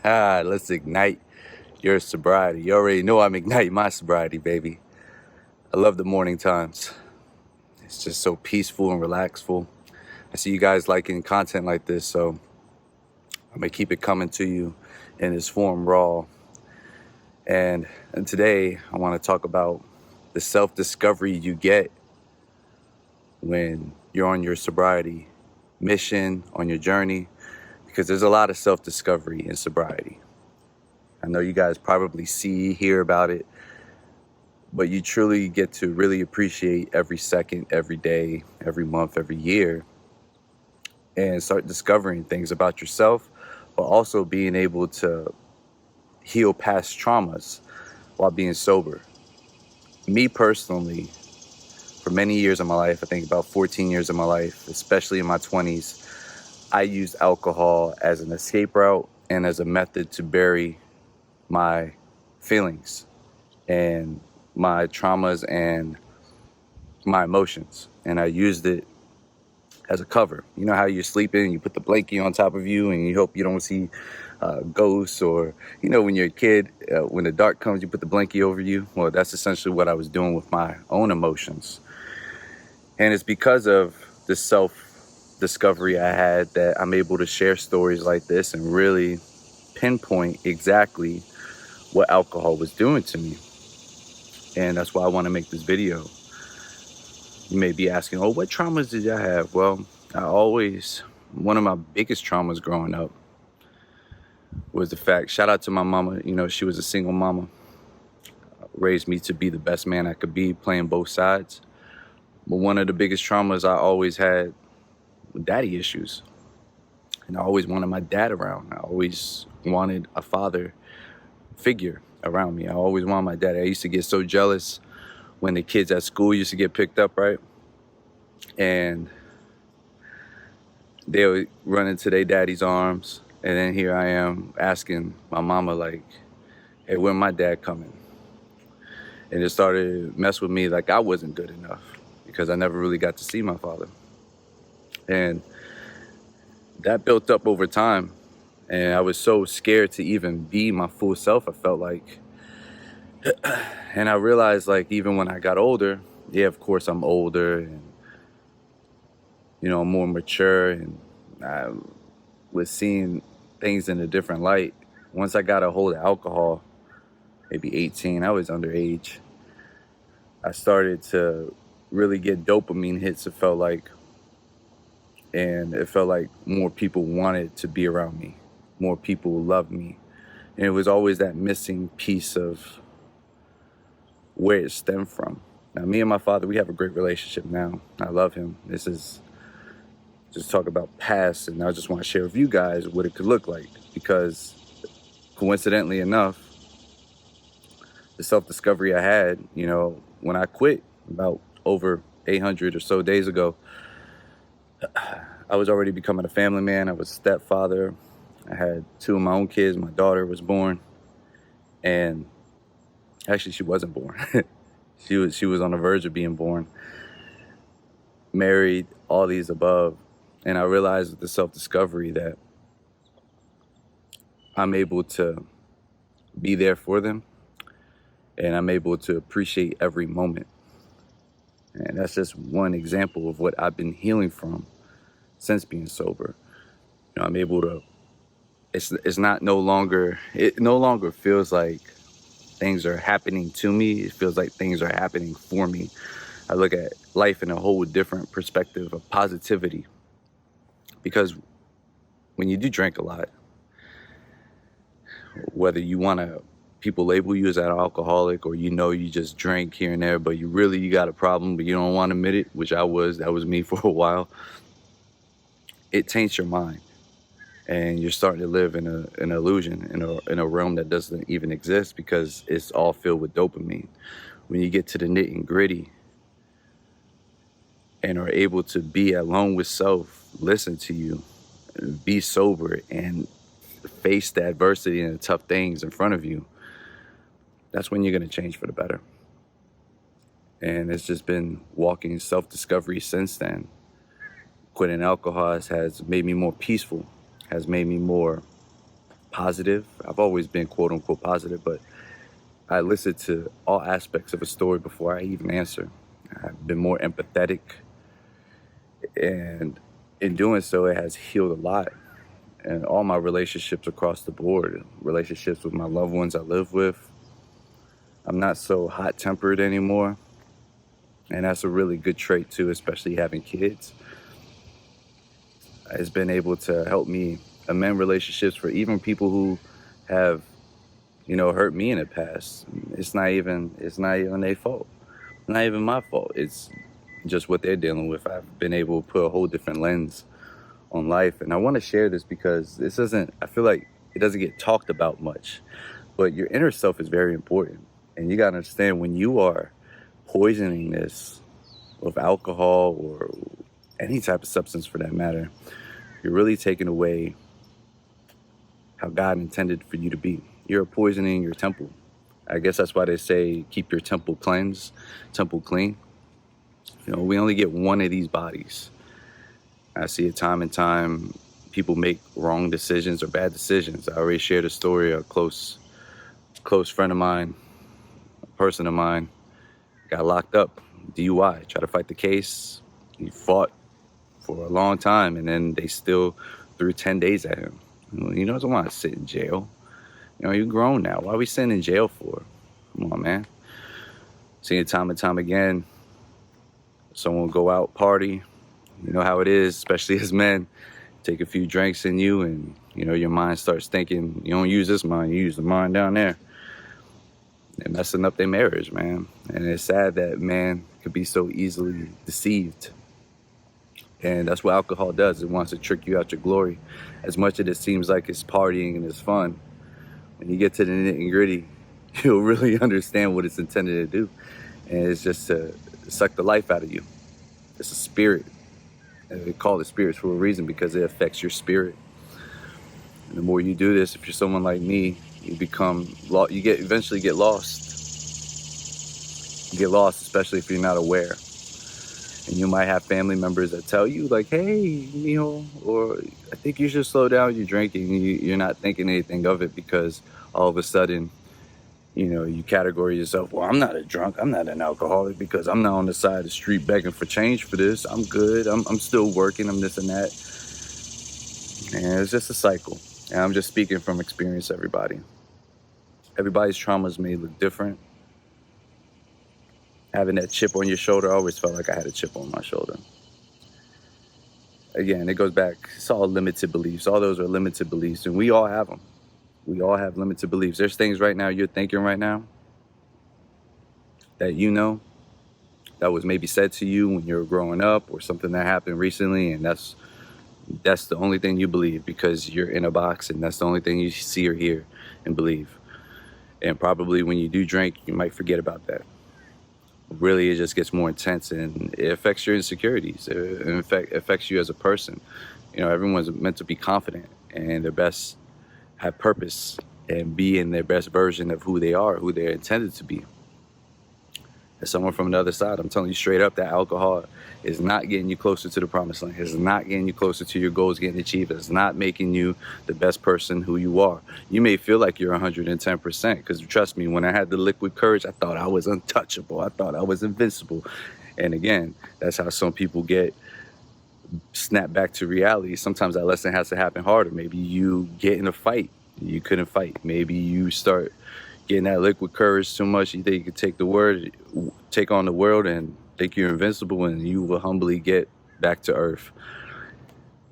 Let's ignite your sobriety. You already know I'm igniting my sobriety, baby. I love the morning times. It's just so peaceful and relaxful. I see you guys liking content like this, so I'm gonna keep it coming to you in its form raw. And today I want to talk about the self-discovery you get when you're on your sobriety mission, on your journey, because there's a lot of self-discovery in sobriety. I know you guys probably hear about it, but you truly get to really appreciate every second, every day, every month, every year, and start discovering things about yourself, but also being able to heal past traumas while being sober. Me personally, for many years of my life, I think about 14 years of my life, especially in my 20s, I used alcohol as an escape route and as a method to bury my feelings and my traumas and my emotions. And I used it as a cover. You know how you're sleeping, you put the blankie on top of you and you hope you don't see ghosts, or, you know, when you're a kid, when the dark comes, you put the blankie over you. Well, that's essentially what I was doing with my own emotions. And it's because of the self-discovery I had that I'm able to share stories like this and really pinpoint exactly what alcohol was doing to me. And that's why I want to make this video. You may be asking, oh, what traumas did I have? Well, one of my biggest traumas growing up was the fact, shout out to my mama, you know, she was a single mama, raised me to be the best man I could be, playing both sides. But one of the biggest traumas I always had were daddy issues. And I always wanted my dad around. I always wanted a father figure around me. I always wanted my dad. I used to get so jealous when the kids at school used to get picked up, right? And they would run into their daddy's arms. And then here I am asking my mama, like, hey, when my dad coming? And it started to mess with me like I wasn't good enough because I never really got to see my father. And that built up over time. And I was so scared to even be my full self, I felt like. And I realized, like, even when I got older, yeah, of course I'm older and, you know, more mature, and I was seeing things in a different light. Once I got a hold of alcohol, maybe 18, I was underage, I started to really get dopamine hits, it felt like. And it felt like more people wanted to be around me. More people loved me. And it was always that missing piece of where it stemmed from. Now, me and my father, we have a great relationship now. I love him. This is just talk about past, and I just want to share with you guys what it could look like, because coincidentally enough, the self-discovery I had, you know, when I quit about over 800 or so days ago, I was already becoming a family man. I was a stepfather. I had two of my own kids. My daughter was born, and actually she wasn't born. She was on the verge of being born. Married, all these above. And I realized with the self-discovery that I'm able to be there for them, and I'm able to appreciate every moment. And that's just one example of what I've been healing from since being sober. You know, I'm able to, it's not no longer, it no longer feels like things are happening to me. It feels like things are happening for me. I look at life in a whole different perspective of positivity, because when you do drink a lot, whether you want to, people label you as an alcoholic, or, you know, you just drink here and there, but you got a problem, but you don't want to admit it, which that was me for a while. It taints your mind, and you're starting to live in an illusion, in a realm that doesn't even exist, because it's all filled with dopamine. When you get to the nitty and gritty and are able to be alone with self, listen to you, be sober, and face the adversity and the tough things in front of you, that's when you're going to change for the better. And it's just been walking self-discovery since then. Quitting alcohol has made me more peaceful, has made me more positive. I've always been quote unquote positive, but I listen to all aspects of a story before I even answer. I've been more empathetic, and in doing so, it has healed a lot. And all my relationships across the board, relationships with my loved ones I live with, I'm not so hot tempered anymore. And that's a really good trait too, especially having kids. It's been able to help me amend relationships for even people who have, hurt me in the past. It's not even their fault. It's not even my fault. It's just what they're dealing with. I've been able to put a whole different lens on life. And I want to share this because I feel like it doesn't get talked about much, but your inner self is very important. And you got to understand, when you are poisoning this with alcohol or any type of substance for that matter, you're really taking away how God intended for you to be. You're poisoning your temple. I guess that's why they say keep your temple clean. We only get one of these bodies. I see it time and time. People make wrong decisions or bad decisions. I already shared a story. A close friend of mine, a person of mine, got locked up, DUI. Tried to fight the case. He fought for a long time, and then they still threw 10 days at him. He doesn't want to sit in jail. You're grown now. Why are we sitting in jail for? Come on, man. Seeing it time and time again. Someone will go out, party. You know how it is, especially as men. Take a few drinks in you, and your mind starts thinking, you don't use this mind, you use the mind down there. They're messing up their marriage, man. And it's sad that man could be so easily deceived. And that's what alcohol does. It wants to trick you out your glory. As much as it seems like it's partying and it's fun, when you get to the nitty gritty, you'll really understand what it's intended to do. And it's just to suck the life out of you. It's a spirit. And they call it spirits for a reason, because it affects your spirit. And the more you do this, if you're someone like me, you eventually get lost. You get lost, especially if you're not aware. And you might have family members that tell you, like, hey, or I think you should slow down your drinking. You're not thinking anything of it, because all of a sudden, you categorize yourself, well, I'm not a drunk, I'm not an alcoholic, because I'm not on the side of the street begging for change for this. I'm good, I'm still working, I'm this and that. And it's just a cycle. And I'm just speaking from experience, everybody. Everybody's traumas may look different. Having that chip on your shoulder, I always felt like I had a chip on my shoulder. Again, it goes back, it's all limited beliefs. All those are limited beliefs, and we all have them. We all have limited beliefs. There's things right now you're thinking right now that that was maybe said to you when you were growing up, or something that happened recently, and that's the only thing you believe, because you're in a box, and that's the only thing you see or hear and believe. And probably when you do drink, you might forget about that. Really, it just gets more intense, and it affects your insecurities. It affects you as a person. Everyone's meant to be confident and their best, have purpose, and be in their best version of who they are, who they're intended to be. As someone from the other side, I'm telling you straight up that alcohol is not getting you closer to the promised land. It's not getting you closer to your goals getting achieved. It's not making you the best person who you are. You may feel like you're 110%, because trust me, when I had the liquid courage, I thought I was untouchable. I thought I was invincible. And again, that's how some people get snapped back to reality. Sometimes that lesson has to happen harder. Maybe you get in a fight, you couldn't fight. Maybe you start getting that liquid courage too much. You think you could take on the world and think you're invincible, and you will humbly get back to earth.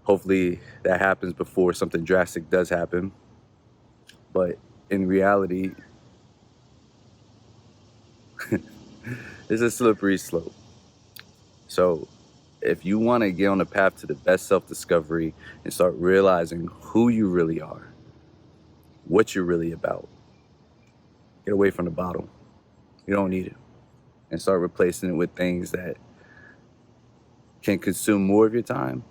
Hopefully that happens before something drastic does happen. But in reality, it's a slippery slope. So if you want to get on the path to the best self-discovery and start realizing who you really are, what you're really about, get away from the bottle. You don't need it. And start replacing it with things that can consume more of your time,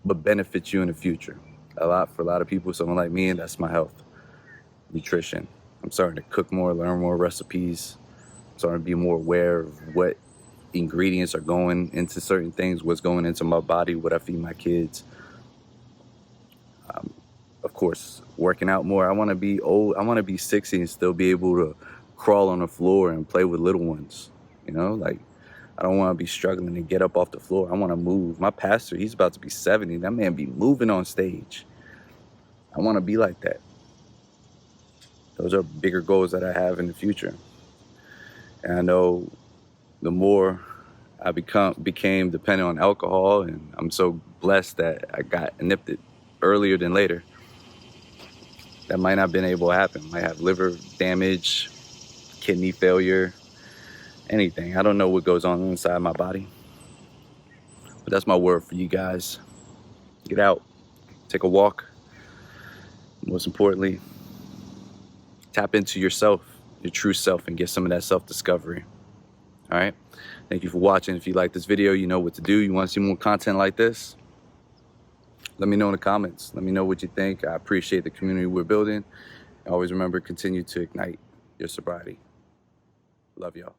but benefit you in the future. For a lot of people, someone like me, and that's my health, nutrition. I'm starting to cook more, learn more recipes. I'm starting to be more aware of what ingredients are going into certain things, what's going into my body, what I feed my kids. Of course, working out more. I want to be old. I want to be 60 and still be able to crawl on the floor and play with little ones. You know, like, I don't want to be struggling to get up off the floor. I want to move. My pastor, he's about to be 70. That man be moving on stage. I want to be like that. Those are bigger goals that I have in the future. And I know the more I became dependent on alcohol, and I'm so blessed that I got nipped it earlier than later. That might not have been able to happen. Might have liver damage, kidney failure, anything. I don't know what goes on inside my body. But that's my word for you guys. Get out, take a walk. Most importantly, tap into yourself, your true self, and get some of that self-discovery. All right? Thank you for watching. If you like this video, you know what to do. You want to see more content like this? Let me know in the comments. Let me know what you think. I appreciate the community we're building. Always remember, continue to ignite your sobriety. Love y'all.